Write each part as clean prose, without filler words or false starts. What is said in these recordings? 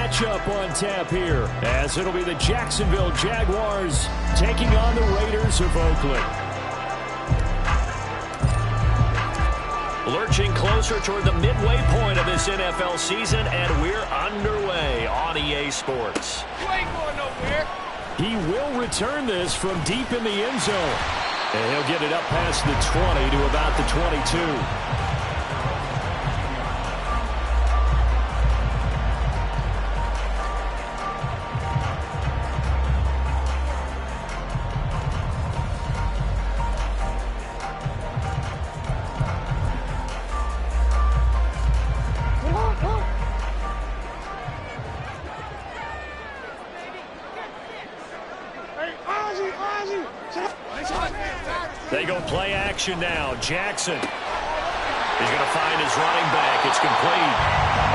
matchup on tap here, as it'll be the Jacksonville Jaguars taking on the Raiders of Oakland. Lurching closer toward the midway point of this NFL season, and we're underway on EA Sports. You ain't going nowhere. He will return this from deep in the end zone. And he'll get it up past the 20 to about the 22. They go play action now. Jackson is going to find his running back. It's complete.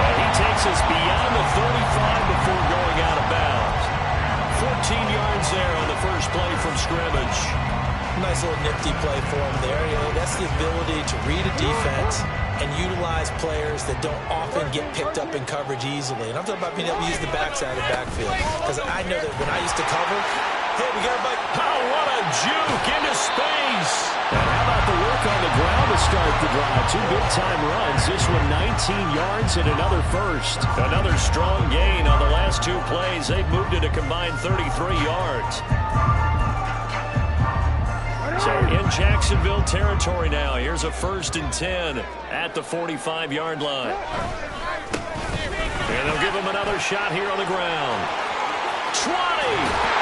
And he takes us beyond the 35 before going out of bounds. 14 yards there on the first play from scrimmage. Nice little nifty play for him there. You know, that's the ability to read a defense and utilize players that don't often get picked up in coverage easily. And I'm talking about being able to use the backside of the backfield. Because I know that when I used to cover, hey, we got everybody. Oh, what a juke into space. And how about the work on the ground to start the drive? Two big-time runs. This one 19 yards and another first. Another strong gain on the last two plays. They've moved it a combined 33 yards. So in Jacksonville territory now. Here's a 1st and 10 at the 45-yard line. And they'll give him another shot here on the ground. 20!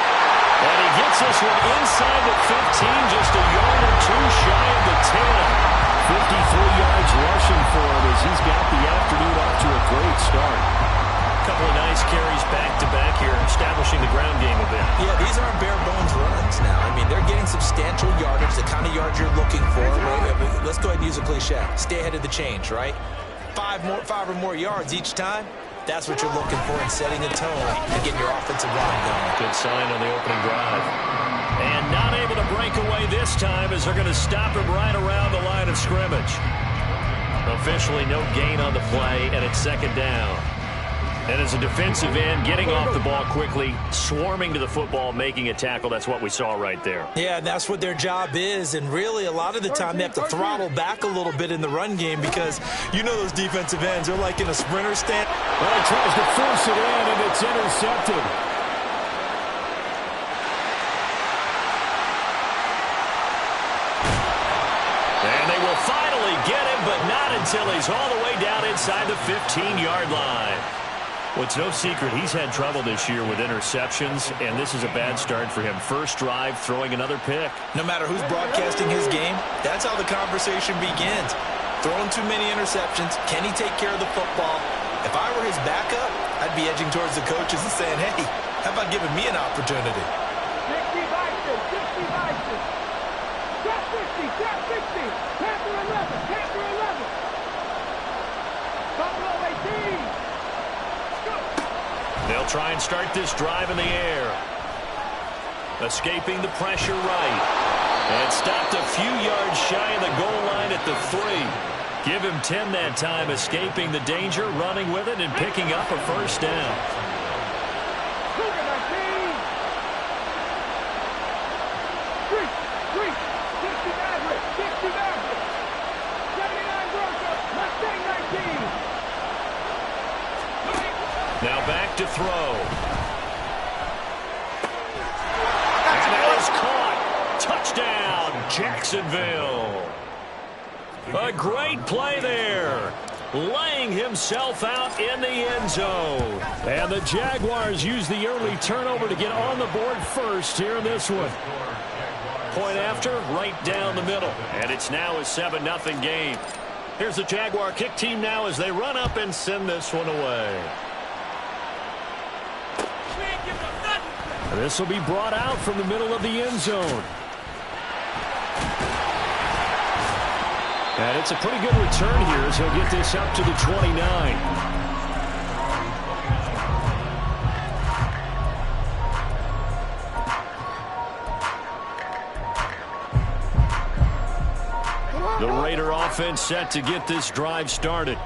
And he gets this one inside the 15, just a yard or two shy of the 10. 53 yards rushing for him as he's got the afternoon off to a great start. A couple of nice carries back-to-back here, establishing the ground game a bit. Yeah, these aren't bare-bones runs now. I mean, they're getting substantial yardage, the kind of yards you're looking for. Right? Let's go ahead and use a cliche. Stay ahead of the change, right? Five or more yards each time. That's what you're looking for in setting a tone and getting your offensive line going. Good sign on the opening drive. And not able to break away this time as they're going to stop him right around the line of scrimmage. Officially no gain on the play, and it's 2nd down. And as a defensive end, getting off the ball quickly, swarming to the football, making a tackle. That's what we saw right there. Yeah, and that's what their job is. And really, a lot of the time, they have to throttle back a little bit in the run game because you know those defensive ends, they're like in a sprinter stand. Well, he tries to force it in, and it's intercepted. And they will finally get him, but not until he's all the way down inside the 15-yard line. Well, it's no secret he's had trouble this year with interceptions, and this is a bad start for him. First drive, throwing another pick. No matter who's broadcasting his game, that's how the conversation begins. Throwing too many interceptions. Can he take care of the football? If I were his backup, I'd be edging towards the coaches and saying, hey, how about giving me an opportunity? 60 Bison, 60 Bison. Trap 50, trap 60. Panther 11, Panther 11. Buffalo 18. They'll try and start this drive in the air. Escaping the pressure right. And stopped a few yards shy of the goal line at the 3. Give him 10 that time, escaping the danger, running with it, and picking up a first down. Now back to throw. And that is caught. Touchdown, Jacksonville. A great play there. Laying himself out in the end zone. And the Jaguars use the early turnover to get on the board first here in this one. Point after, right down the middle. And it's now a 7-0 game. Here's the Jaguar kick team now as they run up and send this one away. And this will be brought out from the middle of the end zone. And it's a pretty good return here as he'll get this up to the 29. The Raider offense set to get this drive started.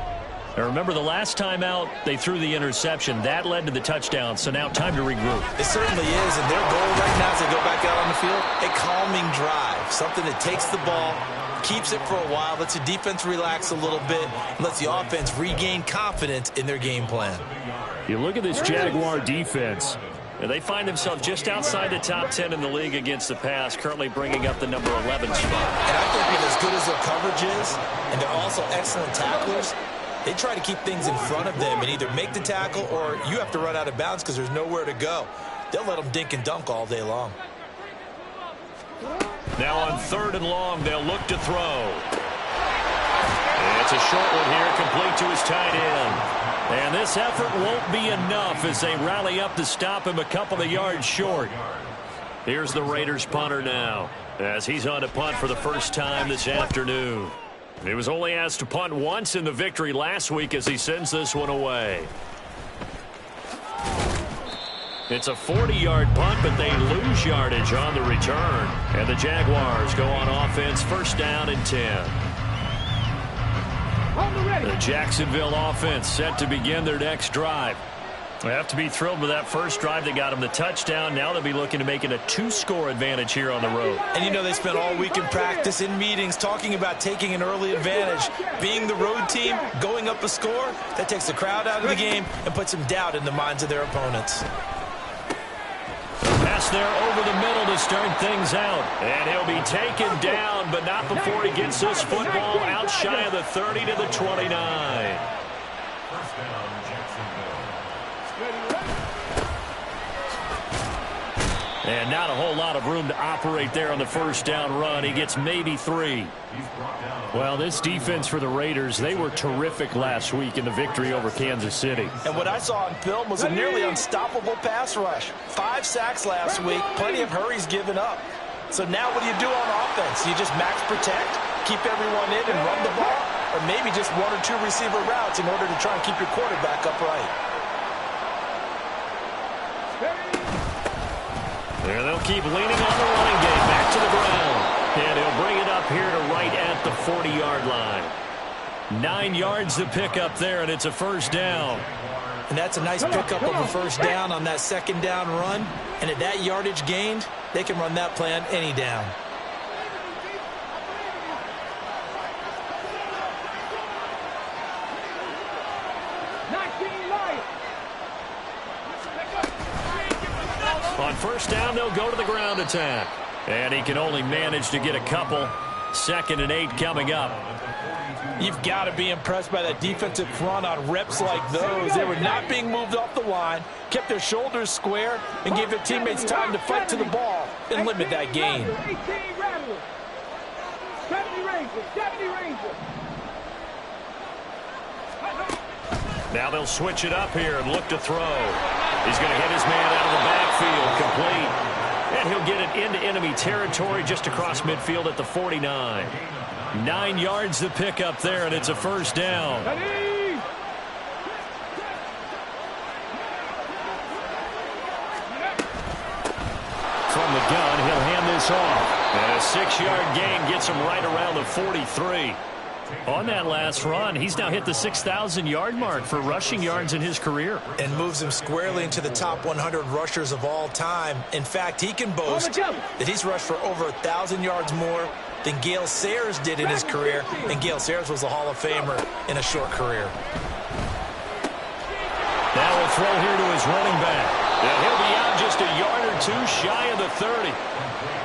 Now remember, the last time out, they threw the interception. That led to the touchdown, so now time to regroup. It certainly is, and their goal right now as they go back out on the field, a calming drive, something that takes the ball, keeps it for a while, lets the defense relax a little bit, and lets the offense regain confidence in their game plan. You look at this Jaguar defense, and they find themselves just outside the top 10 in the league against the pass, currently bringing up the number 11 spot. And I think with as good as their coverage is, and they're also excellent tacklers, they try to keep things in front of them and either make the tackle or you have to run out of bounds because there's nowhere to go. They'll let them dink and dunk all day long. Now on 3rd and long, they'll look to throw. And it's a short one here, complete to his tight end. And this effort won't be enough as they rally up to stop him a couple of yards short. Here's the Raiders punter now, as he's on to punt for the first time this afternoon. He was only asked to punt once in the victory last week as he sends this one away. It's a 40-yard punt, but they lose yardage on the return. And the Jaguars go on offense, 1st down and 10. The Jacksonville offense set to begin their next drive. They have to be thrilled with that first drive that got them the touchdown. Now they'll be looking to make it a 2-score advantage here on the road. And you know they spent all week in practice, in meetings, talking about taking an early advantage. Being the road team, going up a score, that takes the crowd out of the game and puts some doubt in the minds of their opponents. Pass there over the middle to start things out. And he'll be taken down, but not before he gets this football out shy of the 30 to the 29. And not a whole lot of room to operate there on the 1st down run. He gets maybe 3. Well, this defense for the Raiders, they were terrific last week in the victory over Kansas City. And what I saw on film was a nearly unstoppable pass rush. 5 sacks last week, plenty of hurries given up. So now what do you do on offense? You just max protect, keep everyone in and run the ball, or maybe just 1 or 2 receiver routes in order to try and keep your quarterback upright. There they'll keep leaning on the running game back to the ground. And he'll bring it up here to right at the 40-yard line. 9 yards to pick up there, and it's a 1st down. And that's a nice pickup of a 1st down on that 2nd down run. And at that yardage gained, they can run that play on any down. On 1st down, they'll go to the ground attack. And he can only manage to get a couple. 2nd and 8 coming up. You've got to be impressed by that defensive front on reps like those. They were not being moved off the line, kept their shoulders square, and gave their teammates time to fight to the ball and limit that gain. 70 Rangers. Now they'll switch it up here and look to throw. He's going to hit his man out of the backfield, complete. And he'll get it into enemy territory just across midfield at the 49. 9 yards to pick up there, and it's a 1st down. From the gun, he'll hand this off. And a 6-yard gain gets him right around the 43. On that last run, he's now hit the 6,000-yard mark for rushing yards in his career. And moves him squarely into the top 100 rushers of all time. In fact, he can boast that he's rushed for over 1,000 yards more than Gale Sayers did in his career. And Gale Sayers was a Hall of Famer in a short career. Now we'll throw here to his running back. And he'll be out just a yard or 2 shy of the 30.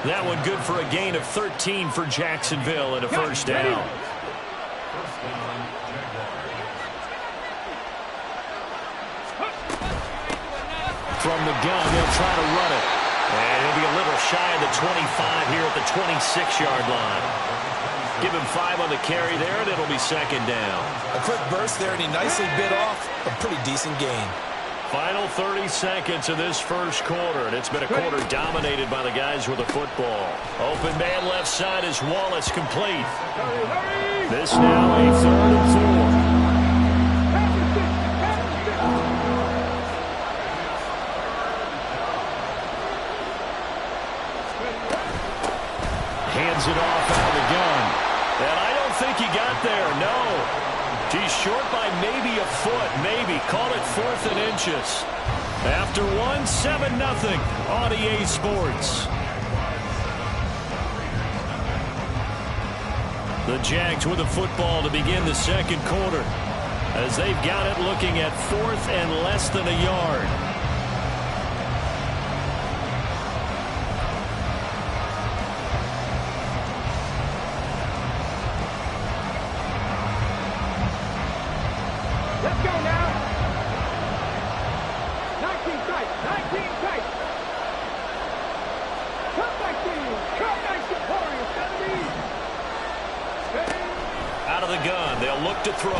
That one good for a gain of 13 for Jacksonville and a 1st down. From the gun, they'll try to run it. And he'll be a little shy of the 25 here at the 26-yard line. Give him 5 on the carry there, and it'll be 2nd down. A quick burst there, and he nicely bit off a pretty decent gain. Final 30 seconds of this 1st quarter, and it's been a quarter dominated by the guys with the football. Open man left side is Wallace, complete. This now a 3rd and 4. Hands it off out of the gun. And I don't think he got there, no. He's short by maybe a foot, maybe. Call it 4th and inches. After one, 7-0 on EA Sports. The Jags with the football to begin the second quarter, as they've got it looking at 4th and less than a yard. Let's go now. 19 tight. 19 tight. Come 19. Come 19. Warriors 70. Out of the gun, they'll look to throw.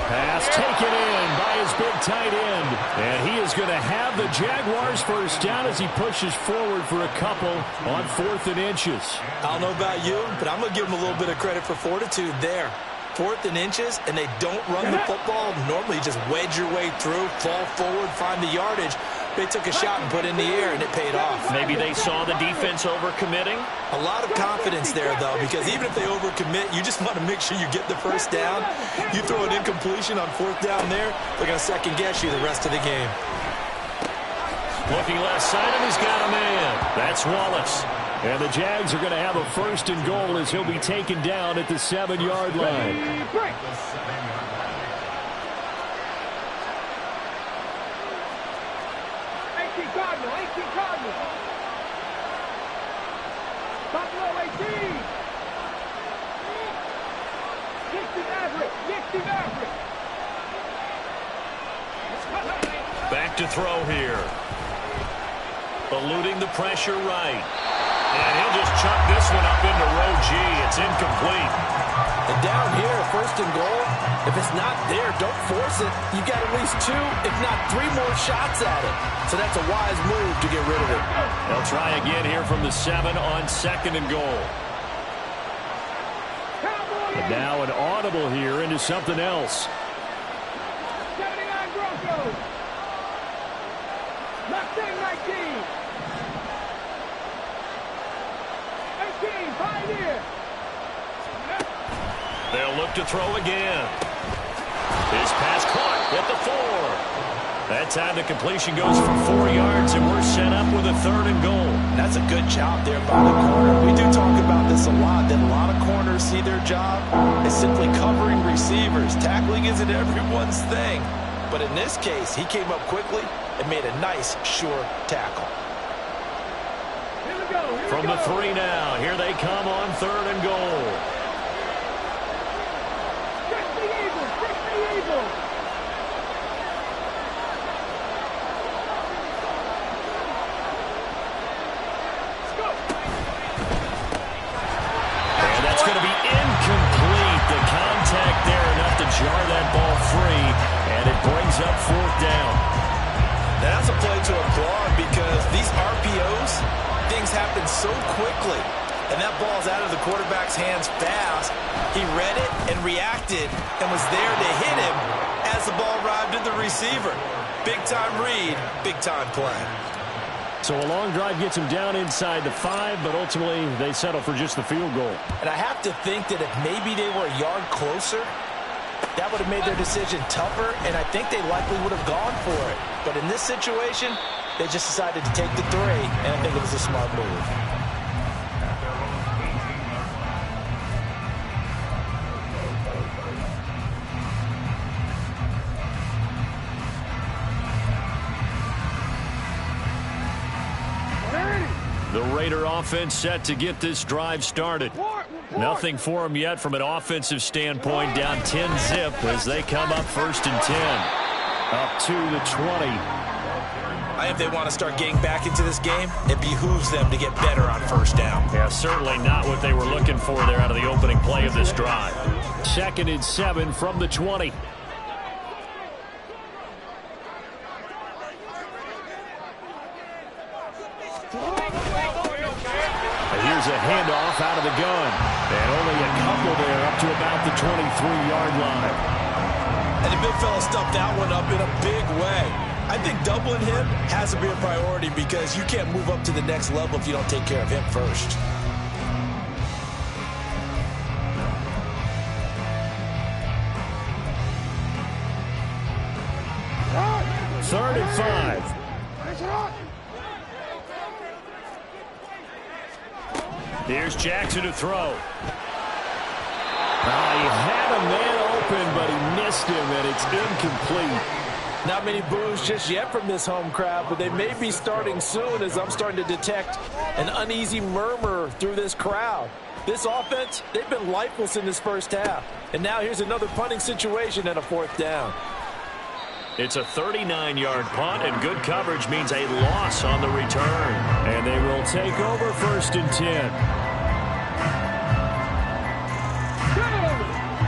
Pass taken in by his big tight end. And he is going to have the Jaguars first down as he pushes forward for a couple on 4th and inches. I don't know about you, but I'm going to give him a little bit of credit for fortitude there. 4th and inches, and they don't run the football. Normally, just wedge your way through, fall forward, find the yardage. They took a shot and put it in the air, and it paid off. Maybe they saw the defense overcommitting. A lot of confidence there, though, because even if they overcommit, you just want to make sure you get the first down. You throw an incompletion on 4th down there, they're going to second-guess you the rest of the game. Looking left side, and he's got a man. That's Wallace. And the Jags are going to have a 1st and goal as he'll be taken down at the 7-yard line. 18 Cardinal. 18 Cardinal. Buffalo 18. 60 Maverick. 60 Maverick. Back to throw here. Eluding the pressure right. And he'll just chuck this one up into row G. It's incomplete. And down here, 1st and goal, if it's not there, don't force it. You've got at least 2, if not 3 more shots at it. So that's a wise move to get rid of it. They'll try again here from the 7 on 2nd and goal. And now an audible here into something else. 79 Broncos. Mustang 19. 18 Pioneer. They'll look to throw again. His pass caught at the 4. That time the completion goes for 4 yards, and we're set up with a 3rd and goal. That's a good job there by the corner. We do talk about this a lot, that a lot of corners see their job as simply covering receivers. Tackling isn't everyone's thing. But in this case, he came up quickly and made a nice, sure tackle. Here we go. From the 3 now, here they come on 3rd and goal. Fix the Eagles. Fix the Eagles. Let's go. And that's going to be incomplete. The contact there enough to jar that ball free, and it brings up 4th down. Now, that's a play to applaud because these RPOs, things happen so quickly. And that ball's out of the quarterback's hands fast. He read it and reacted and was there to hit him as the ball arrived at the receiver. Big-time read, big-time play. So a long drive gets him down inside the 5, but ultimately they settle for just the field goal. And I have to think that if maybe they were a yard closer, that would have made their decision tougher, and I think they likely would have gone for it. But in this situation, they just decided to take the 3, and I think it was a smart move. The Raider offense set to get this drive started. Nothing for them yet from an offensive standpoint. Down 10-zip as they come up 1st and 10. Up to the 20. If they want to start getting back into this game, it behooves them to get better on 1st down. Yeah, certainly not what they were looking for there out of the opening play of this drive. 2nd and 7 from the 20. Here's a handoff out of the gun. And only a couple there up to about the 23-yard line. And the big fella stuffed that one up in a big way. I think doubling him has to be a priority because you can't move up to the next level if you don't take care of him first. 3rd and 5. Here's Jackson to throw. He had a man open, but he missed him, and it's incomplete. Not many boos just yet from this home crowd, but they may be starting soon as I'm starting to detect an uneasy murmur through this crowd. This offense, they've been lifeless in this first half. And now here's another punting situation and a 4th down. It's a 39-yard punt, and good coverage means a loss on the return. And they will take over 1st and 10.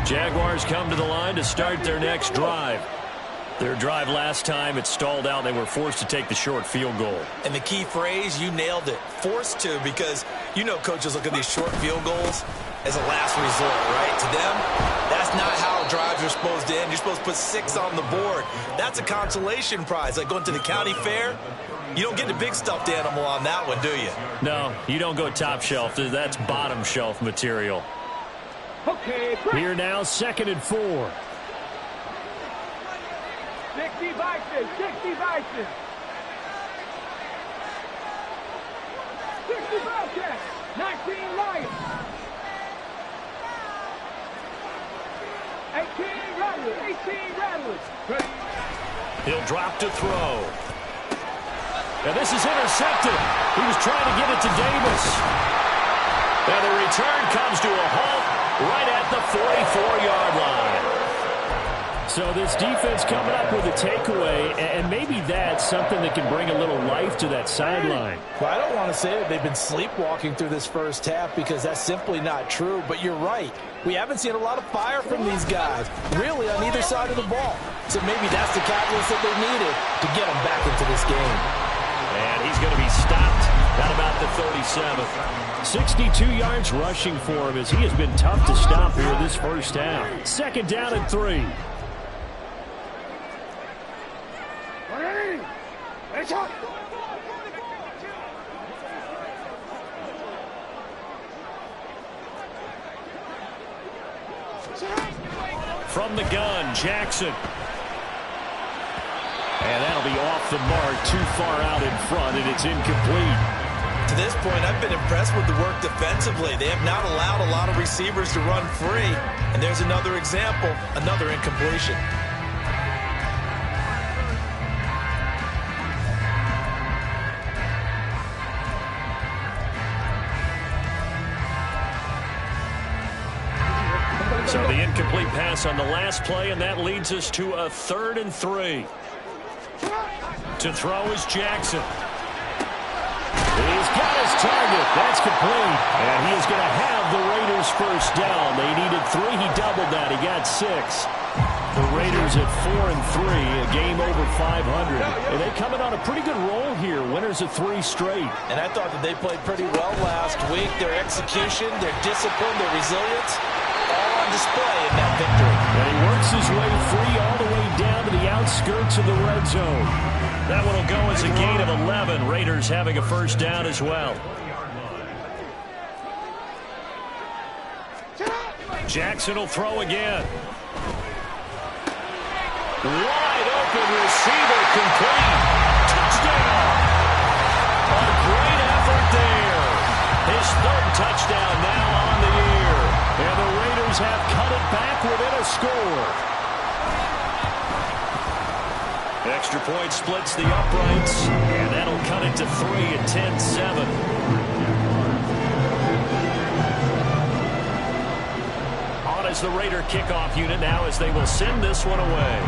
Jaguars come to the line to start their next drive. Their drive last time, it stalled out. They were forced to take the short field goal. And the key phrase, you nailed it, forced to, because you know coaches look at these short field goals as a last resort, right? To them, that's not how drives are supposed to end. You're supposed to put 6 on the board. That's a consolation prize, like going to the county fair. You don't get the big stuffed animal on that one, do you? No, you don't go top shelf. That's bottom shelf material. Okay, here now, 2nd and 4. 60 Vikings, 60 Vikings. 60 Vikings, 19 Lions. 18 Rattlers, 18 Rattlers. He'll drop to throw. And this is intercepted. He was trying to get it to Davis. And the return comes to a halt right at the 44-yard line. So this defense coming up with a takeaway, and maybe that's something that can bring a little life to that sideline. Well, I don't want to say that they've been sleepwalking through this first half because that's simply not true, but you're right. We haven't seen a lot of fire from these guys, really, on either side of the ball. So maybe that's the catalyst that they needed to get them back into this game. And he's going to be stopped at about the 37th. 62 yards rushing for him as he has been tough to stop here this first half. 2nd down and 3. From the gun, Jackson. And that'll be off the mark, too far out in front, and it's incomplete. To this point, I've been impressed with the work defensively. They have not allowed a lot of receivers to run free. And there's another example, another incompletion. So the incomplete pass on the last play, and that leads us to a 3rd and 3. To throw is Jackson. He's got his target. That's complete. And he is going to have the Raiders first down. They needed 3. He doubled that. He got 6. The Raiders at 4 and 3, a game over 500. And they coming on a pretty good roll here. Winners of 3 straight. And I thought that they played pretty well last week. Their execution, their discipline, their resilience, all on display in that victory. And he works his way free all the way down to the outskirts of the red zone. That one will go as a gain of 11. Raiders having a first down as well. Jackson will throw again. Wide open receiver, complete. Touchdown. A great effort there. His 3rd touchdown now on the year. And the Raiders have cut it back within a score. Extra point splits the uprights, and that'll cut it to 3 at 10-7. On as the Raider kickoff unit now as they will send this one away.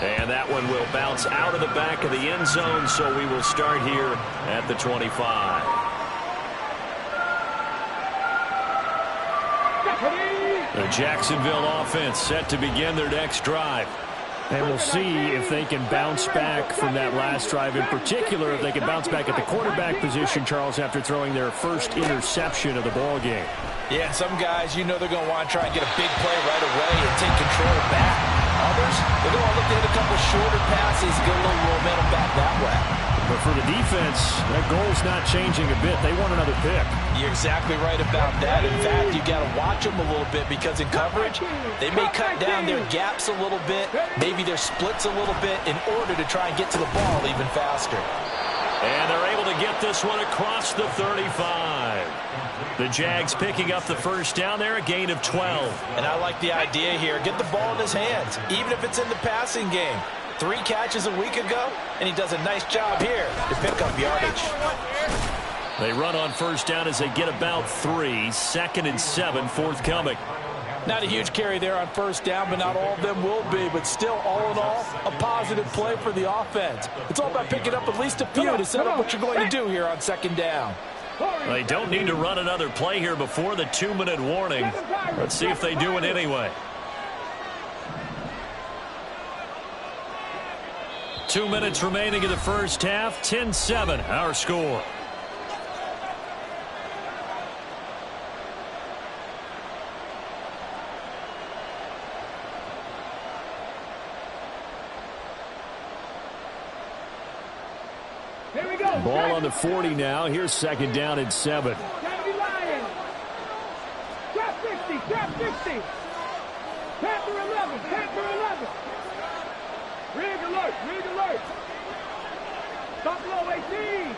And that one will bounce out of the back of the end zone, so we will start here at the 25. The Jacksonville offense set to begin their next drive. And we'll see if they can bounce back from that last drive. In particular, if they can bounce back at the quarterback position, Charles, after throwing their first interception of the ball game. Yeah, and some guys, you know they're going to want to try and get a big play right away and take control back. Others, they're going to look to hit a couple shorter passes, get a little momentum back that way. But for the defense, that goal's not changing a bit. They want another pick. You're exactly right about that. In fact, you got to watch them a little bit because in coverage, they may cut down their gaps a little bit, maybe their splits a little bit in order to try and get to the ball even faster. And they're able to get this one across the 35. The Jags picking up the first down there, a gain of 12. And I like the idea here. Get the ball in his hands, even if it's in the passing game. 3 catches a week ago, and he does a nice job here to pick up yardage. They run on first down as they get about 3. 2nd and 7 forthcoming. Not a huge carry there on first down, but not all of them will be. But still, all in all, a positive play for the offense. It's all about picking up at least a few to set up what you're going to do here on 2nd down. They don't need to run another play here before the 2-minute warning. Let's see if they do it anyway. 2 minutes remaining in the first half. 10-7, our score. Here we go. Ball on the 40 now. Here's 2nd down and 7. Trap 50, trap 50. Panther 11, Panther 11. Rig alert, rig alert. Stop low 18.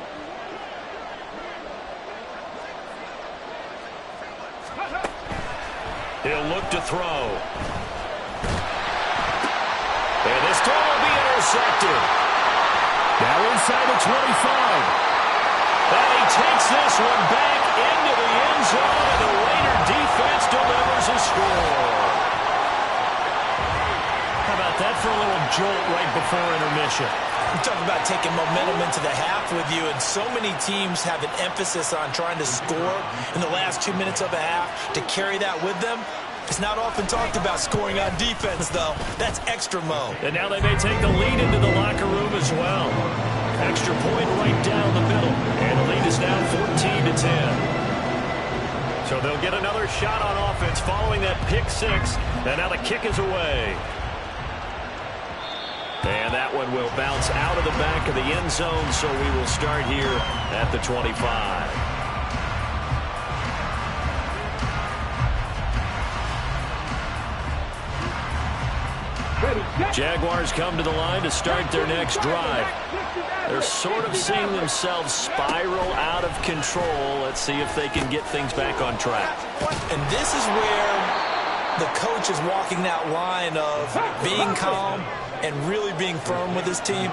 He'll look to throw. And this throw will be intercepted. Now inside the 25. And he takes this one back into the end zone, and the Raider defense delivers a score. How about that for a little jolt right before intermission? You talk about taking momentum into the half with you, and so many teams have an emphasis on trying to score in the last 2 minutes of a half to carry that with them. It's not often talked about scoring on defense, though. That's extra mode. And now they may take the lead into the locker room as well. Extra point right down the middle. And the lead is now 14-10. So they'll get another shot on offense following that pick 6. And now the kick is away. And that one will bounce out of the back of the end zone, so we will start here at the 25. Jaguars come to the line to start their next drive. They're sort of seeing themselves spiral out of control. Let's see if they can get things back on track. And this is where the coach is walking that line of being calm and really being firm with his team.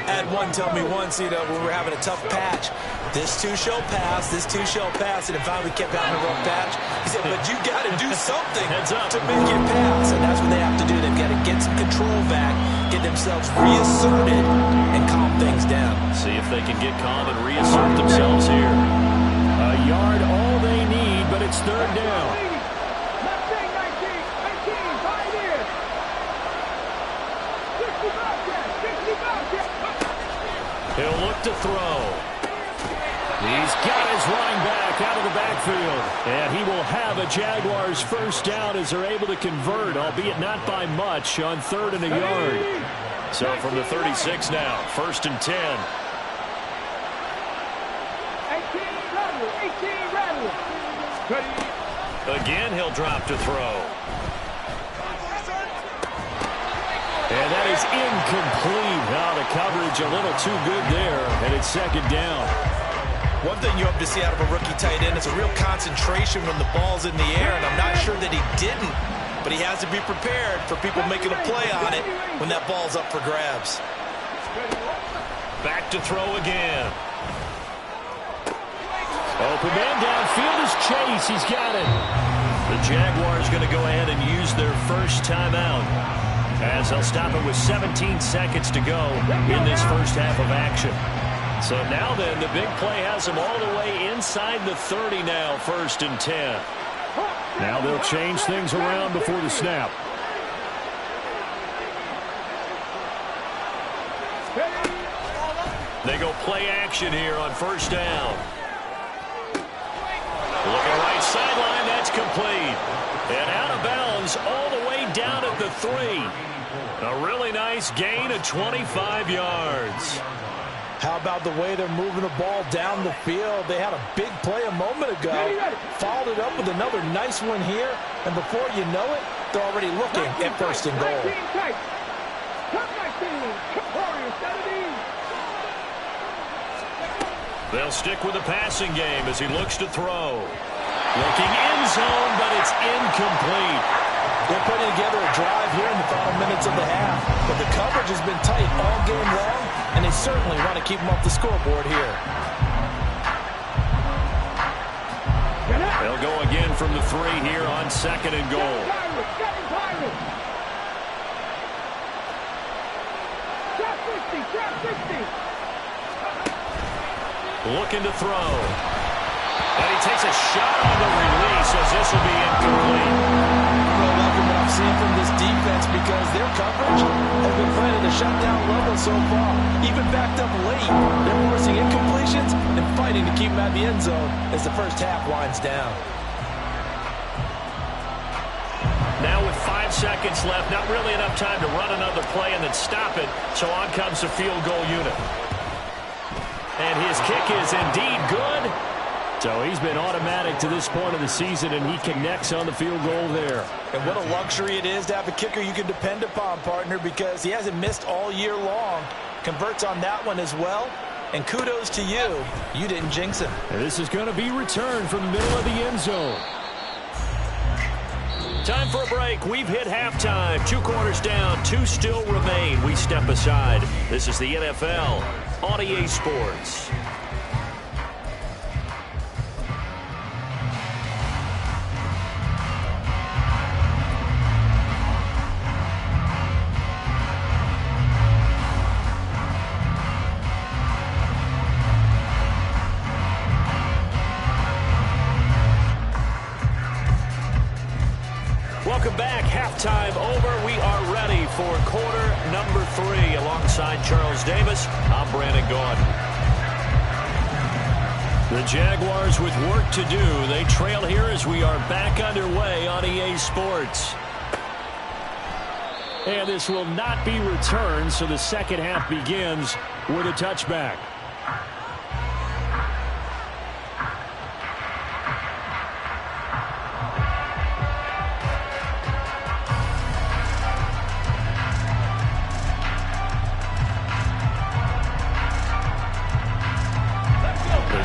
I had one tell me once, when we were having a tough patch, this too shall pass, this too shall pass, and finally we kept having a rough patch. He said, but you got to do something to make it pass, and that's what they have to do. They've got to get some control back, get themselves reasserted, and calm things down. See if they can get calm and reassert themselves here. A yard all they need, but it's 3rd down. Left wing 19, right here. 60 Bobcat, 60 Bobcat. He'll look to throw. He's got his line back out of the backfield. And he will have a Jaguars first down as they're able to convert, albeit not by much, on 3rd and a yard. So from the 36 now, 1st and 10. 18 rattle. Again, he'll drop to throw. And that is incomplete. Now the coverage a little too good there, and it's 2nd down. One thing you hope to see out of a rookie tight end is a real concentration when the ball's in the air, and I'm not sure that he didn't, but he has to be prepared for people making a play on it when that ball's up for grabs. Back to throw again. Open man downfield is Chase. He's got it. The Jaguars going to go ahead and use their first timeout, as they'll stop it with 17 seconds to go in this first half of action. So now then, the big play has them all the way inside the 30 now, 1st and 10. Now they'll change things around before the snap. They go play action here on 1st down. Looking right sideline, that's complete. And out of bounds all the way down at the 3. A really nice gain of 25 yards. How about the way they're moving the ball down the field? They had a big play a moment ago. Followed it up with another nice one here. And before you know it, they're already looking at first and goal. They'll stick with the passing game as he looks to throw. Looking end zone, but it's incomplete. They're putting together a drive here in the final minutes of the half. But the coverage has been tight all game long, and they certainly want to keep them off the scoreboard here. They'll go again from the 3 here on second and goal. Looking to throw. And he takes a shot on the release as this will be incomplete. I'm really liking what I'm seeing from this defense because their coverage has been playing at a shutdown level so far. Even backed up late, they're forcing incompletions and fighting to keep them out of the end zone as the first half winds down. Now with 5 seconds left, not really enough time to run another play and then stop it, so on comes the field goal unit. And his kick is indeed good. So he's been automatic to this point of the season, and he connects on the field goal there. And what a luxury it is to have a kicker you can depend upon, partner, because he hasn't missed all year long. Converts on that one as well. And kudos to you. You didn't jinx him. And this is going to be returned from the middle of the end zone. Time for a break. We've hit halftime. 2 quarters down, 2 still remain. We step aside. This is the NFL on EA Sports. Welcome back. Halftime over. We are ready for quarter number 3. Alongside Charles Davis, I'm Brandon Gaudin. The Jaguars with work to do. They trail here as we are back underway on EA Sports. And this will not be returned, so the second half begins with a touchback.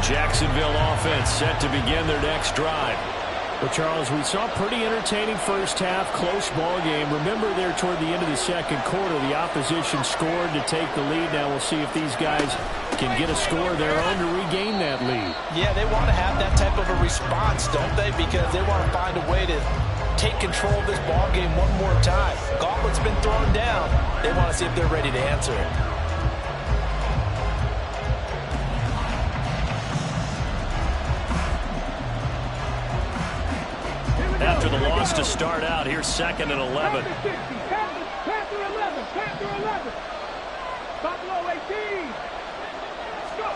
Jacksonville offense set to begin their next drive. Well, Charles, we saw a pretty entertaining first half, close ball game. Remember there toward the end of the second quarter, the opposition scored to take the lead. Now we'll see if these guys can get a score of their own to regain that lead. Yeah, they want to have that type of a response, don't they? Because they want to find a way to take control of this ball game one more time. Gauntlet's been thrown down. They want to see if they're ready to answer it. After the loss to start out, here's second and 11. Panther 11, Panther 11. Buffalo 18. Go.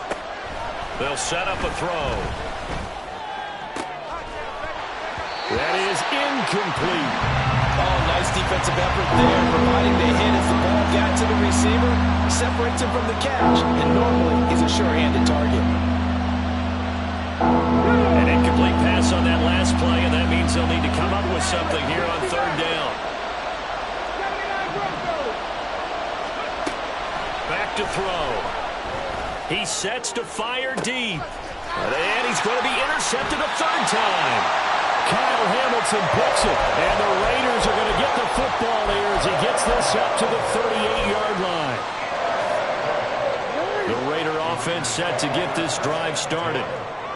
They'll set up a throw. That is incomplete. Oh, nice defensive effort there, providing the hit as the ball got to the receiver, separates him from the catch, and normally he's a sure-handed target. An incomplete pass on that last play, and that means they'll need to come up with something here on third down. Back to throw. He sets to fire deep. And he's going to be intercepted a third time. Kyle Hamilton picks it, and the Raiders are going to get the football here as he gets this up to the 38-yard line. The Raider offense set to get this drive started.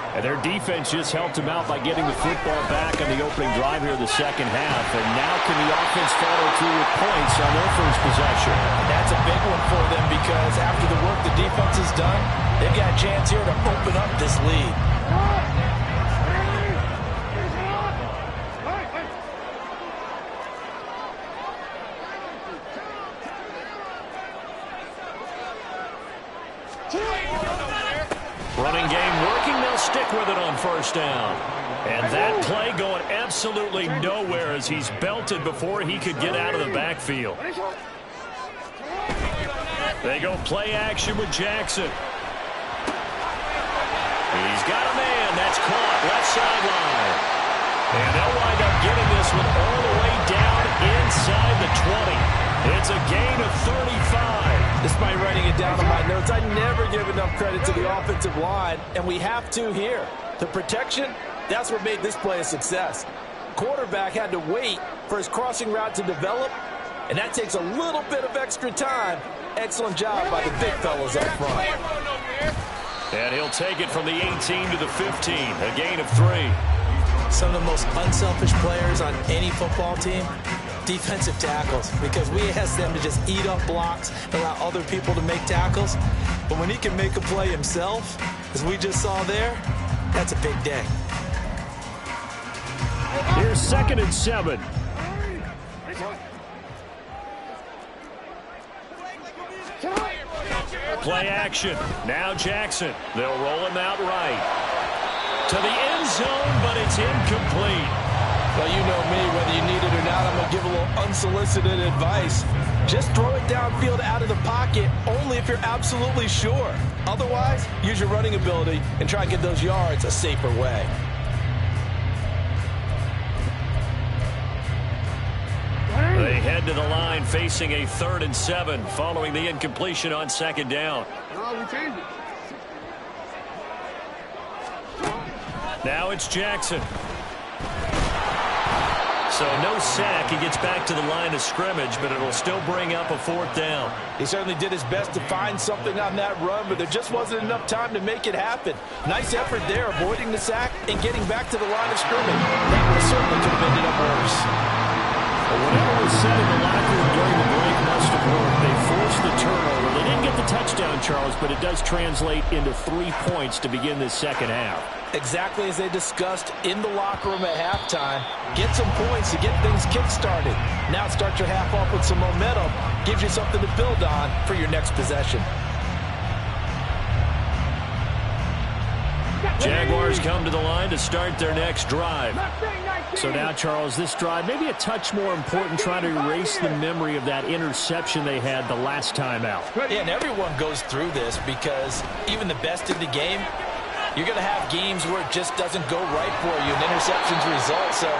And their defense just helped them out by getting the football back on the opening drive here in the second half. And now can the offense follow through with points on their first possession? That's a big one for them because after the work the defense has done, they've got a chance here to open up this lead. Running game working, they'll stick with it on first down. And that play going absolutely nowhere as he's belted before he could get out of the backfield. They go play action with Jackson. He's got a man. That's caught. Left sideline. And they'll wind up getting this one all the way down inside the 20. It's a gain of 35. Despite writing it down on my notes, I never give enough credit to the offensive line, and we have to here. The protection, that's what made this play a success. Quarterback had to wait for his crossing route to develop, and that takes a little bit of extra time. Excellent job by the big fellas up front. And he'll take it from the 18 to the 15, a gain of 3. Some of the most unselfish players on any football team, defensive tackles, because we ask them to just eat up blocks and allow other people to make tackles. But when he can make a play himself, as we just saw there, that's a big day. Here's 2nd and 7. Play action. Now Jackson. They'll roll him out right. To the end zone, but it's incomplete. Well, you know me, whether you need it or not, I'm going to give a little unsolicited advice. Just throw it downfield out of the pocket, only if you're absolutely sure. Otherwise, use your running ability and try and get those yards a safer way. They head to the line facing a 3rd and 7 following the incompletion on 2nd down. Now it's Jackson. So no sack. He gets back to the line of scrimmage, but it'll still bring up a 4th down. He certainly did his best to find something on that run, but there just wasn't enough time to make it happen. Nice effort there, avoiding the sack and getting back to the line of scrimmage. That was certainly could have ended up worse. Whatever was said in the locker room during the break must have worked. They forced the turnover. They didn't get the touchdown, Charles, but it does translate into 3 points to begin this second half. Exactly as they discussed in the locker room at halftime. Get some points to get things kick-started. Now start your half off with some momentum. Gives you something to build on for your next possession. Jaguars come to the line to start their next drive. So now, Charles, this drive maybe a touch more important, trying to erase the memory of that interception they had the last time out. Yeah, and everyone goes through this because even the best in the game, you're going to have games where it just doesn't go right for you and interceptions result. So,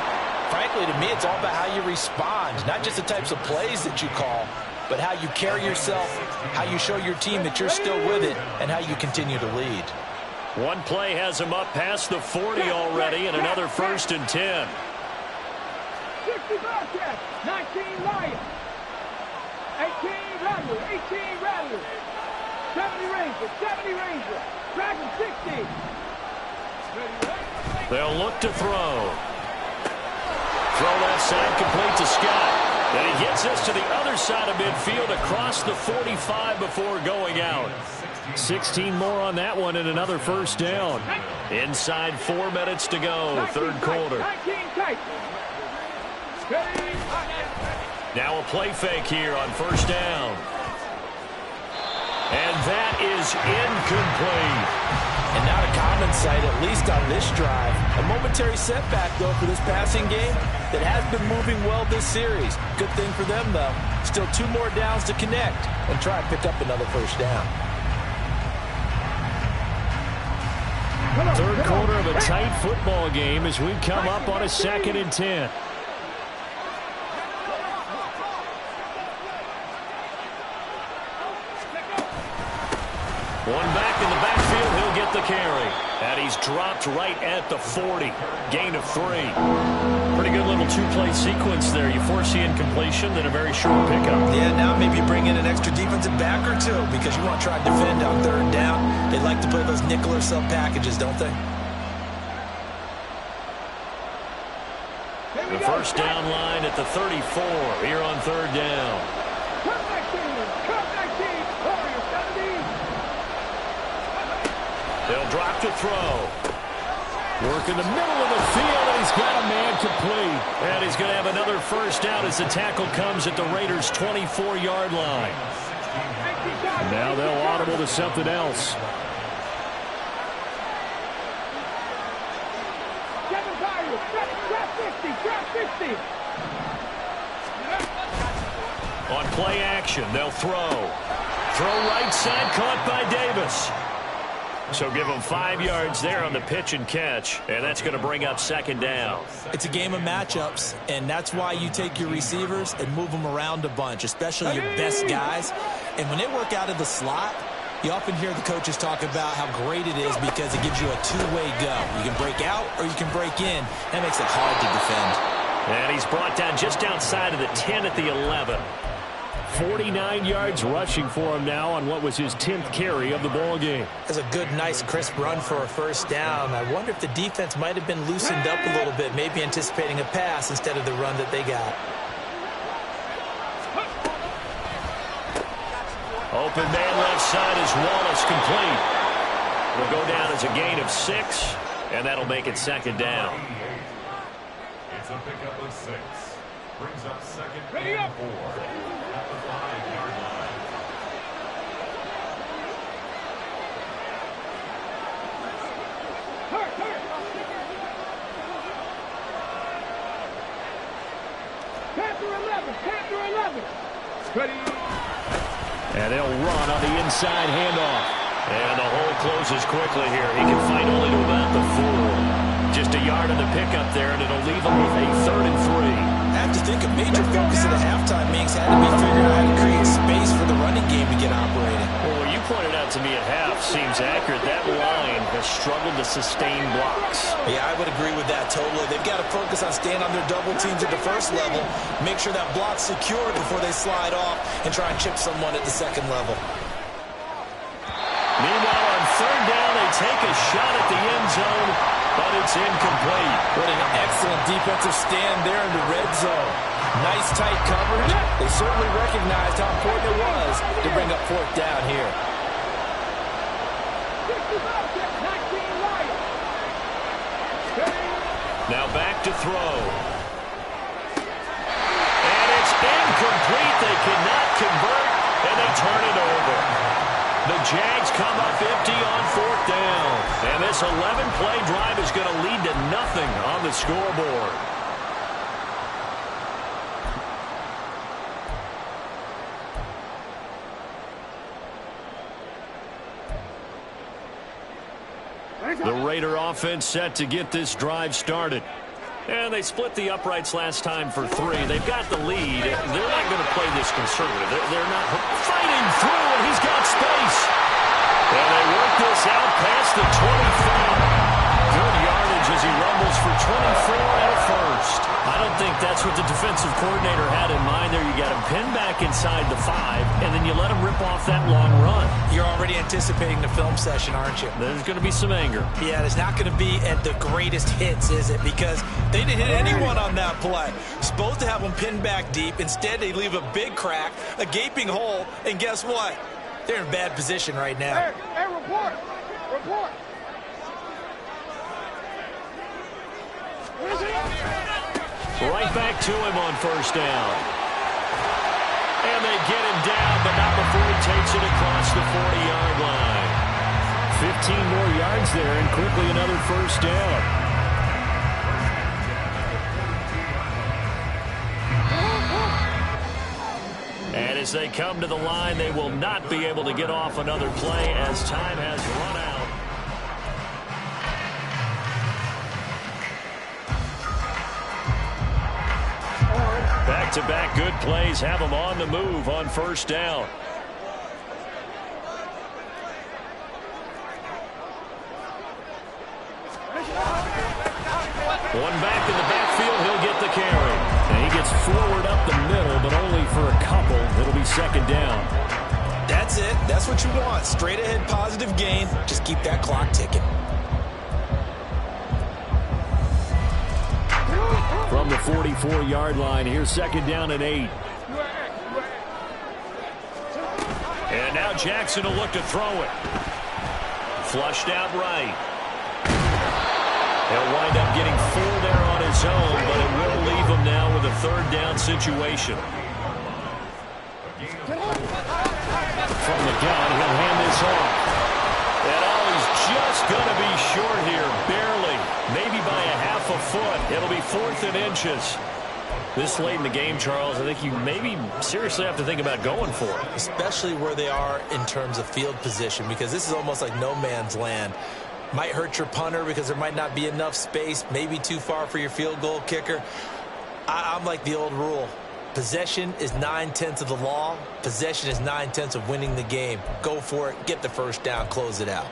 frankly, to me, it's all about how you respond, not just the types of plays that you call, but how you carry yourself, how you show your team that you're still with it, and how you continue to lead. One play has him up past the 40 already, and another 1st and 10. 60 Bobcats, 19 Lions, 18 Rattlers, 18 Rattlers, 70 Rangers, 70 Rangers, Dragon 60. They'll look to throw. Throw left side, complete to Scott. And he gets us to the other side of midfield across the 45 before going out. 16 more on that one and another 1st down. Inside 4 minutes to go, 3rd quarter. Now a play fake here on 1st down. And that is incomplete. And not a common sight, at least on this drive. A momentary setback, though, for this passing game that has been moving well this series. Good thing for them, though. Still 2 more downs to connect and try to pick up another 1st down. 3rd quarter of a tight football game as we come up on a 2nd and 10. One back in the backfield, he'll get the carry. And he's dropped right at the 40. Gain of 3. Pretty good little 2-play sequence there. You force the incompletion, then a very short pickup. Yeah, now maybe you bring in an extra defensive back or 2 because you want to try to defend on 3rd down. They like to play those nickel or sub packages, don't they? The 1st down line at the 34 here on 3rd down. They'll drop to throw. Work in the middle of the field, and he's got a man complete. And he's going to have another 1st down as the tackle comes at the Raiders' 24-yard line. And now they'll audible to something else. On play action, they'll throw. Throw right side, caught by Davis. So give them 5 yards there on the pitch and catch, and that's going to bring up second down. It's a game of matchups, and that's why you take your receivers and move them around a bunch, especially your best guys. And when they work out of the slot, you often hear the coaches talk about how great it is because it gives you a two-way go. You can break out or you can break in. That makes it hard to defend. And he's brought down just outside of the 10 at the 11. 49 yards rushing for him now on what was his 10th carry of the ball game. That's a good, nice, crisp run for a first down. I wonder if the defense might have been loosened up a little bit, maybe anticipating a pass instead of the run that they got. Open man left side is Wallace, complete. Will go down as a gain of 6, and that'll make it second down. It's a pickup of 6. Brings up second and 4 at the 5-yard line. Panther 11. Ready. And they'll run on the inside handoff. And the hole closes quickly here. He can fight only to about the 4. Just a yard on the pickup there, and it'll leave him with a 3rd and 3. I have to think a major focus of the halftime meetings had to be figuring out how to create space for the running game to get operating. Well, what you pointed out to me at half seems accurate. That line has struggled to sustain blocks. Yeah, I would agree with that totally. They've got to focus on staying on their double teams at the first level, make sure that block's secured before they slide off, and try and chip someone at the second level. Meanwhile, on 3rd down, they take a shot at the end zone, but it's incomplete. What an excellent defensive stand there in the red zone. Nice tight coverage. They certainly recognized how important it was to bring up 4th down here. Now back to throw. And it's incomplete. They cannot convert, and they turn it over. The Jags come up empty on 4th down. And this 11-play drive is going to lead to nothing on the scoreboard. The Raider offense set to get this drive started. And they split the uprights last time for 3. They've got the lead. They're not going to play this conservative. They're not fighting through, and he's got space. And they work this out past the 25. Good yardage as he rumbles for 24 and a 1st. I don't think that's what the defensive coordinator had in mind there. You got him pinned back inside the 5, and then you let him rip off that long run. You're already anticipating the film session, aren't you? There's going to be some anger. Yeah, there's not going to be at the greatest hits, is it? Because they didn't hit anyone on that play. Supposed to have them pinned back deep. Instead, they leave a big crack, a gaping hole, and guess what? They're in bad position right now. Hey, report. Report. Right back to him on 1st down. And they get him down, but not before he takes it across the 40-yard line. 15 more yards there, and quickly another 1st down. And as they come to the line, they will not be able to get off another play as time has run out. Back-to-back good plays have them on the move on 1st down. One back in the backfield, he'll get the carry. And he gets forward up the middle, but only for a couple. It'll be 2nd down. That's it. That's what you want. Straight ahead positive gain. Just keep that clock ticking. From the 44-yard line, here's 2nd down and 8. And now Jackson will look to throw it. Flushed out right. He'll wind up getting 4 there on his own, but it will leave him now with a 3rd down situation. From the gun, he'll hand this off. And he's just going to be short here, barely. Maybe by a half a foot. It'll be 4th and inches. This late in the game, Charles, I think you maybe seriously have to think about going for it. Especially where they are in terms of field position, because this is almost like no man's land. Might hurt your punter because there might not be enough space, maybe too far for your field goal kicker. I'm like the old rule. Possession is 9/10 of the law. Possession is 9/10 of winning the game. Go for it, get the first down, close it out.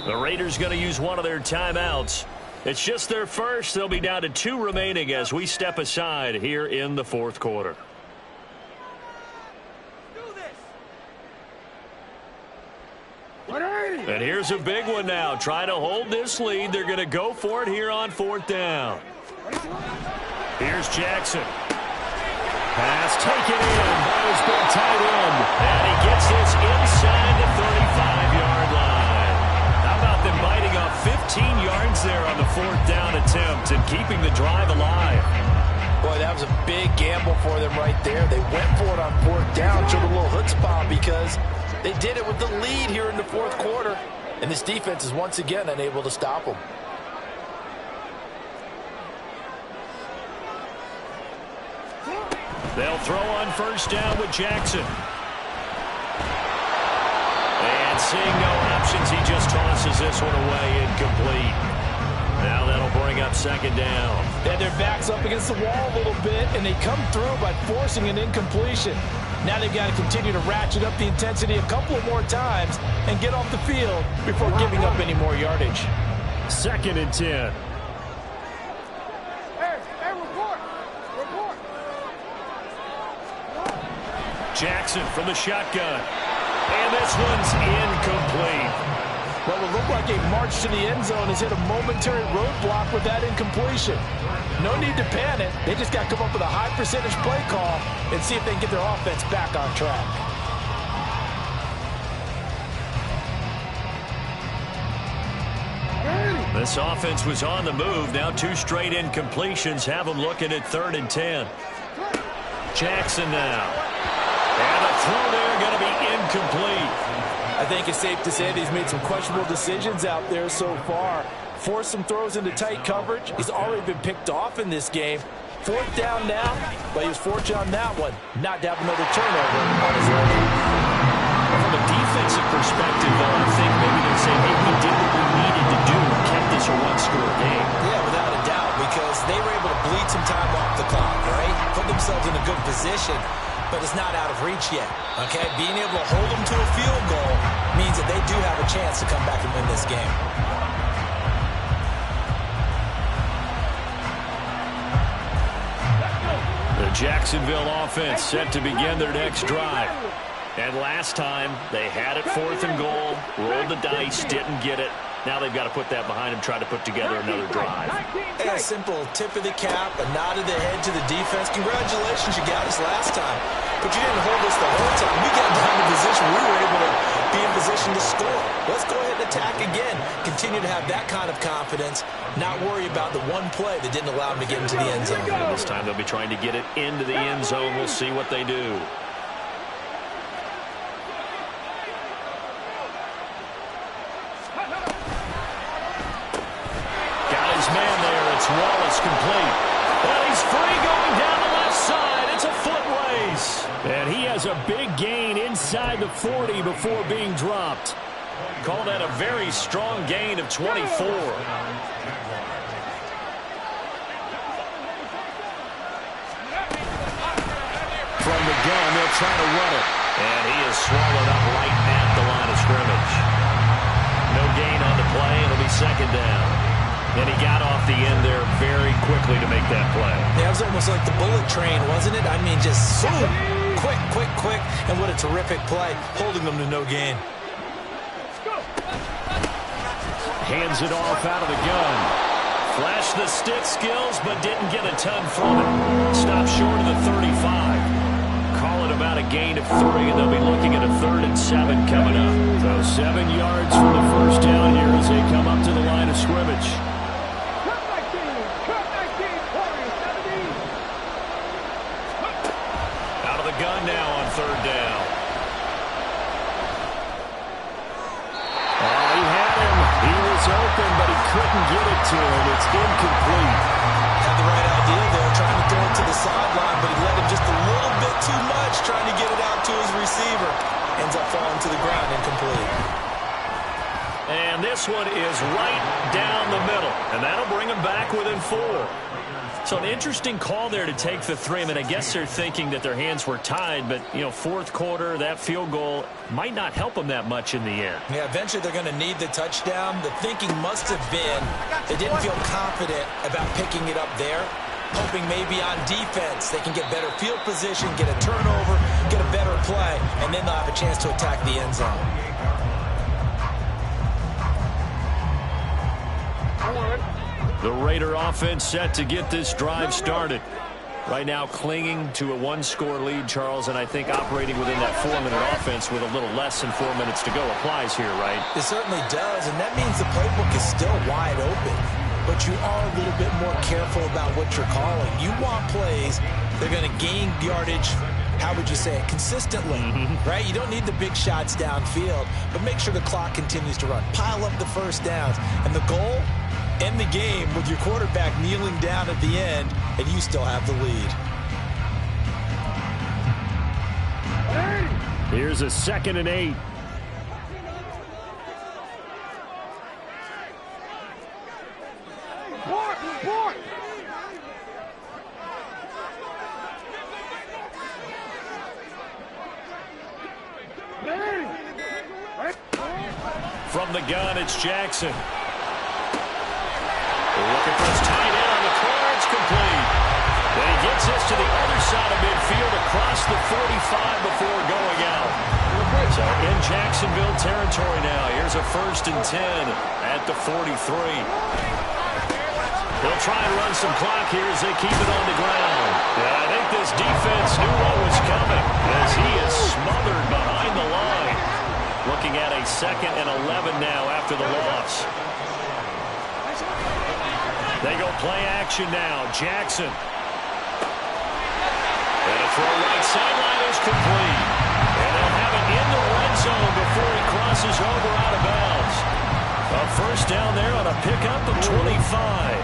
The Raiders going to use one of their timeouts. It's just their first. They'll be down to 2 remaining as we step aside here in the fourth quarter. And here's a big one now. Trying to hold this lead. They're going to go for it here on 4th down. Here's Jackson. Pass taken in by his big tight end. And he gets this inside the 35-yard line. How about them biting off 15 yards there on the 4th down attempt and keeping the drive alive? Boy, that was a big gamble for them right there. They went for it on 4th down, showed a little chutzpah because they did it with the lead here in the 4th quarter. And this defense is once again unable to stop them. They'll throw on 1st down with Jackson. And seeing no options, he just tosses this one away incomplete. Now that'll bring up 2nd down. They had their backs up against the wall a little bit, and they come through by forcing an incompletion. Now they've got to continue to ratchet up the intensity a couple of more times and get off the field before giving up any more yardage. 2nd and 10. Hey, report. Jackson from the shotgun. And this one's incomplete. Well, it looked like a march to the end zone has hit a momentary roadblock with that incompletion. No need to panic. They just got to come up with a high percentage play call and see if they can get their offense back on track. This offense was on the move. Now 2 straight incompletions have them looking at 3rd and 10. Jackson now. And the throw there going to be incomplete. I think it's safe to say that he's made some questionable decisions out there so far. Forced some throws into tight coverage. He's already been picked off in this game. 4th down now, but he was fortunate on that one not to have another turnover on his record. From a defensive perspective, though, I think maybe they're saying, hey, we did what we needed to do and kept this a 1-score game. Yeah, without a doubt, because they were able to bleed some time off the clock, right? Put themselves in a good position, but it's not out of reach yet, okay? Being able to hold them to a field goal means that they do have a chance to come back and win this game. The Jacksonville offense set to begin their next drive. And last time, they had it 4th and goal, rolled the dice, didn't get it. Now they've got to put that behind them, try to put together another drive. A simple tip of the cap, a nod of the head to the defense. Congratulations, you got us last time. But you didn't hold us the whole time. We got down to position. We were able to be in position to score. Let's go ahead and attack again. Continue to have that kind of confidence. Not worry about the one play that didn't allow them to get into the end zone. And this time they'll be trying to get it into the end zone. We'll see what they do. Man there, it's Wallace complete. Well, he's free going down the left side. It's a foot race. And he has a big gain inside the 40 before being dropped. Call that a very strong gain of 24. From the gun, they'll try to run it. And he is swallowed up right at the line of scrimmage. No gain on the play. It'll be 2nd down. And he got off the end there very quickly to make that play. Yeah, it was almost like the bullet train, wasn't it? I mean, just zoom, quick, and what a terrific play, holding them to no gain. Hands it off out of the gun. Flashed the stick skills, but didn't get a ton from it. Stopped short of the 35. Call it about a gain of 3, and they'll be looking at a 3rd and 7 coming up. So 7 yards from the 1st down here as they come up to the line of scrimmage. Out of the gun now on 3rd down. open, but he couldn't get it to him. It's incomplete. Had the right idea there, trying to throw it to the sideline, but he let him just a little bit too much, trying to get it out to his receiver. Ends up falling to the ground, incomplete. And this one is right down the middle, and that'll bring him back within 4. So an interesting call there to take the 3. I mean, I guess they're thinking that their hands were tied, but, you know, fourth quarter, that field goal might not help them that much in the end. Yeah, eventually they're going to need the touchdown. The thinking must have been they didn't feel confident about picking it up there, hoping maybe on defense they can get better field position, get a turnover, get a better play, and then they'll have a chance to attack the end zone. The Raider offense set to get this drive started. Right now clinging to a 1-score lead, Charles, and I think operating within that 4-minute offense with a little less than 4 minutes to go applies here, right? It certainly does, and that means the playbook is still wide open. But you are a little bit more careful about what you're calling. You want plays they're going to gain yardage, how would you say it, consistently, right? You don't need the big shots downfield, but make sure the clock continues to run. Pile up the first downs, and the goal, end the game with your quarterback kneeling down at the end, and you still have the lead. Here's a 2nd and 8. From the gun, it's Jackson. Looking for his tight end on the corner. It's complete. Then he gets this to the other side of midfield across the 45 before going out. So in Jacksonville territory now. Here's a 1st and 10 at the 43. He'll try and run some clock here as they keep it on the ground. Yeah, I think this defense knew what was coming as he is smothered behind the line. Looking at a 2nd and 11 now after the loss. They go play action now. Jackson. And a throw right sideline is complete. And they'll have it in the red zone before he crosses over out of bounds. A 1st down there on a pickup of 25.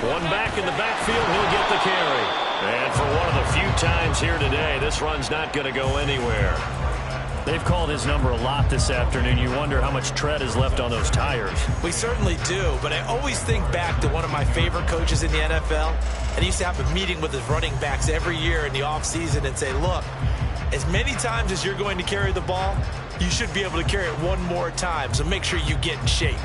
One back in the backfield, he'll get the carry. And for one of the few times here today, this run's not going to go anywhere. They've called his number a lot this afternoon. You wonder how much tread is left on those tires. We certainly do, but I always think back to one of my favorite coaches in the NFL, and he used to have a meeting with his running backs every year in the offseason and say, look, as many times as you're going to carry the ball, you should be able to carry it one more time, so make sure you get in shape.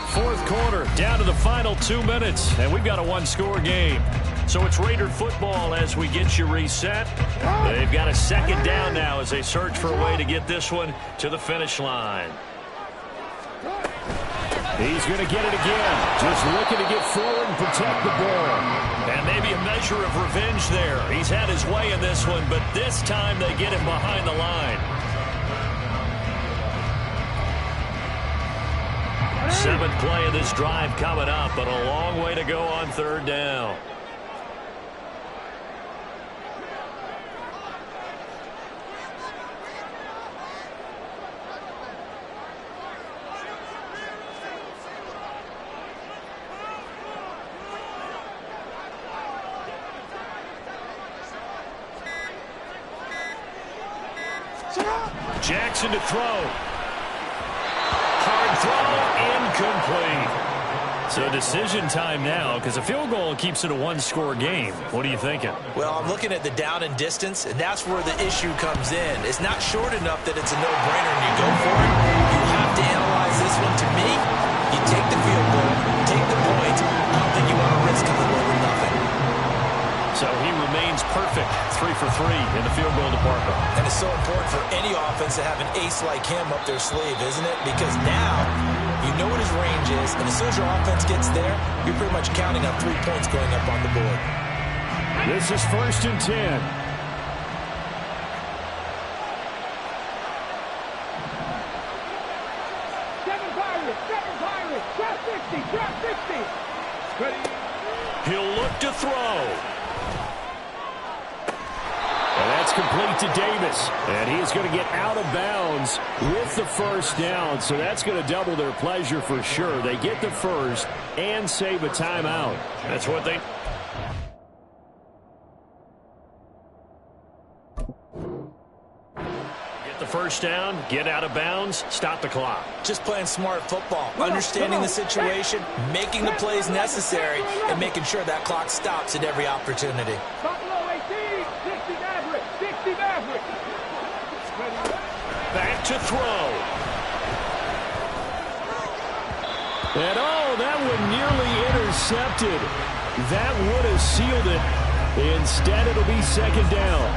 Fourth quarter, down to the final 2 minutes, and we've got a 1-score game. So it's Raider football as we get you reset. They've got a 2nd down now as they search for a way to get this one to the finish line. He's going to get it again. Just looking to get forward and protect the ball. And maybe a measure of revenge there. He's had his way in this one, but this time they get him behind the line. 7th play of this drive coming up, but a long way to go on 3rd down. Jackson to throw. Hard throw, incomplete. So decision time now, because a field goal keeps it a 1-score game. What are you thinking? Well, I'm looking at the down and distance, and that's where the issue comes in. It's not short enough that it's a no-brainer and you go for it. You have to analyze this one. To me, you take the field goal, take the points. I don't think you want to risk coming away with nothing. So he remains perfect, 3 for 3 in the field goal department. And it's so important for any offense to have an ace like him up their sleeve, isn't it? Because now you know what his range is, and as soon as your offense gets there, you're pretty much counting on 3 points going up on the board. This is 1st and 10. Seven Pirates, drop 60, drop 60. He'll look look to throw. And that's complete to Davis. And he's going to get out of bounds with the first down. So that's going to double their pleasure for sure. They get the first and save a timeout. That's what they... Get the first down, get out of bounds, stop the clock. Just playing smart football, understanding the situation, making the plays necessary, and making sure that clock stops at every opportunity. Buffalo 18, 60 Maverick, 60 Maverick. Back to throw. And oh, that one nearly intercepted. That would have sealed it. Instead, it'll be second down.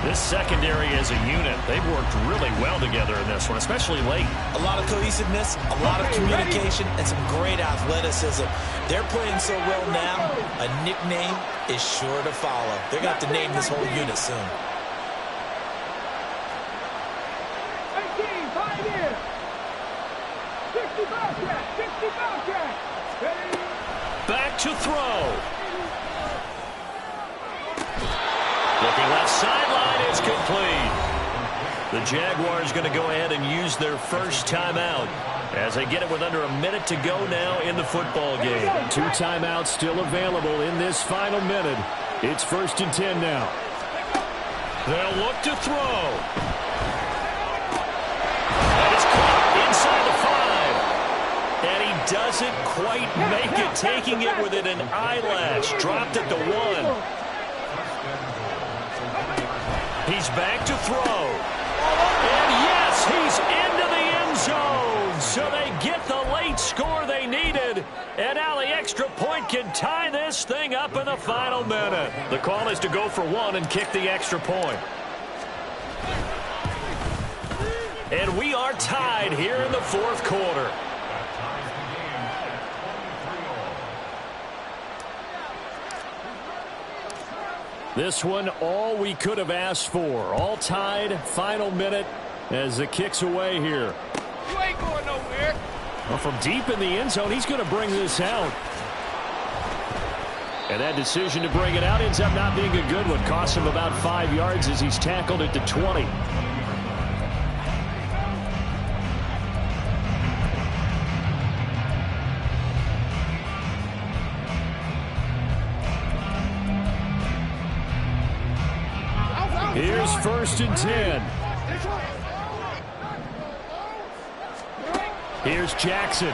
This secondary as a unit, they've worked really well together in this one, especially late. A lot of cohesiveness, a lot of communication, and some great athleticism. They're playing so well now, a nickname is sure to follow. They're going to have to name this whole unit soon. 18, Pioneer. 60 Bobcat, 60 Bobcat. Ready? Back to throw. Looking left sideline, it's complete. The Jaguars going to go ahead and use their first timeout as they get it with under a minute to go now in the football game. 2 timeouts still available in this final minute. It's 1st and 10 now. They'll look to throw. That is caught inside the 5. And he doesn't quite make it, taking it within an eyelash. Dropped at the 1. He's back to throw. And yes, he's into the end zone. So they get the late score they needed. And now the extra point can tie this thing up in the final minute. The call is to go for 1 and kick the extra point. And we are tied here in the 4th quarter. This one, all we could have asked for. All tied, final minute as the kick's away here. You ain't going nowhere. Well, from deep in the end zone, he's going to bring this out. And that decision to bring it out ends up not being a good one. Costs him about 5 yards as he's tackled at the 20. Here's 1st and 10. Here's Jackson.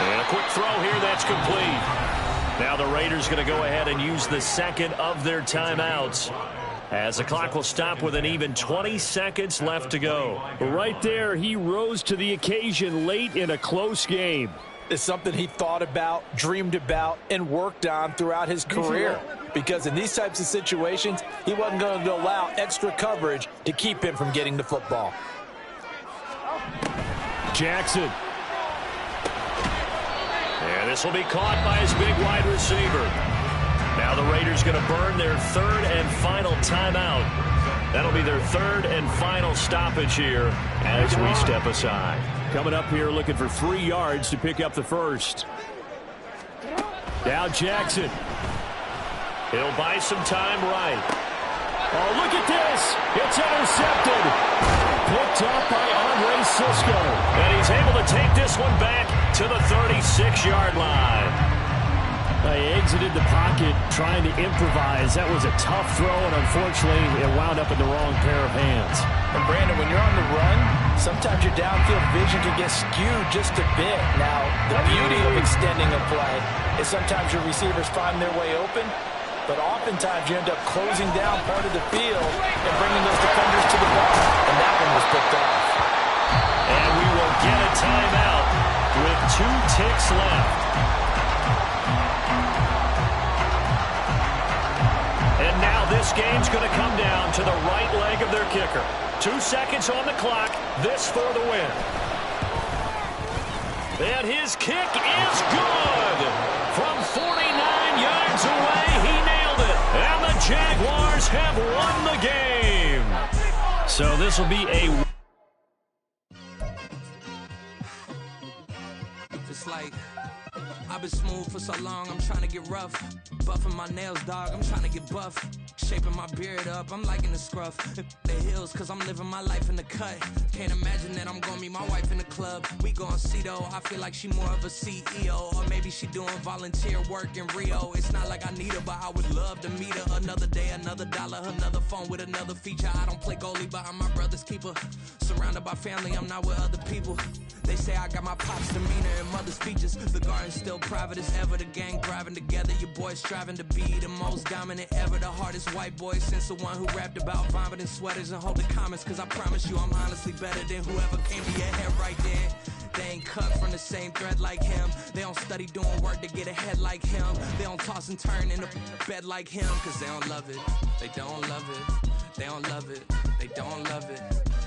And a quick throw here, that's complete. Now the Raiders going to go ahead and use the second of their timeouts as the clock will stop with an even 20 seconds left to go. Right there, he rose to the occasion late in a close game. It's something he thought about, dreamed about, and worked on throughout his career. Because in these types of situations, he wasn't going to allow extra coverage to keep him from getting the football. Jackson. And this will be caught by his big wide receiver. Now the Raiders going to burn their 3rd and final timeout. That'll be their 3rd and final stoppage here as we step aside. Coming up here looking for 3 yards to pick up the first. Now Jackson. He'll buy some time right. Oh, look at this. It's intercepted. Picked up by Andre Sisco. And he's able to take this one back to the 36-yard line. He exited the pocket trying to improvise. That was a tough throw, and unfortunately, it wound up in the wrong pair of hands. And Brandon, when you're on the run, sometimes your downfield vision can get skewed just a bit. Now, the beauty of extending a play is sometimes your receivers find their way open, but oftentimes you end up closing down part of the field and bringing those defenders to the ball. And that one was picked off. And we will get a timeout with 2 ticks left. And now this game's going to come down to the right leg of their kicker. 2 seconds on the clock. This for the win. And his kick is good. From 49 yards away, he nailed it. And the Jaguars have won the game. So this will be a... rough. It's like I've been smooth for so long, I'm trying to get rough. Buffing my nails, dog, I'm trying to get buff. Shaping my beard up, I'm liking the scruff. The hills, cause I'm living my life in the cut. Can't imagine that I'm gonna meet my wife in the club. We gon' see though, I feel like she more of a CEO. Or maybe she doing volunteer work in Rio. It's not like I need her, but I would love to meet her. Another day, another dollar, another phone with another feature. I don't play goalie, but I'm my brother's keeper. Surrounded by family, I'm not with other people. They say I got my pop's demeanor and mother's features. The garden's still private as ever. The gang thriving together. Your boys striving to be the most dominant ever. The hardest white boy since the one who rapped about vomiting sweaters and holding comments. Cause I promise you I'm honestly better than whoever came to your head right then. They ain't cut from the same thread like him. They don't study doing work to get ahead like him. They don't toss and turn in the bed like him. Cause they don't love it. They don't love it. They don't love it. They don't love it.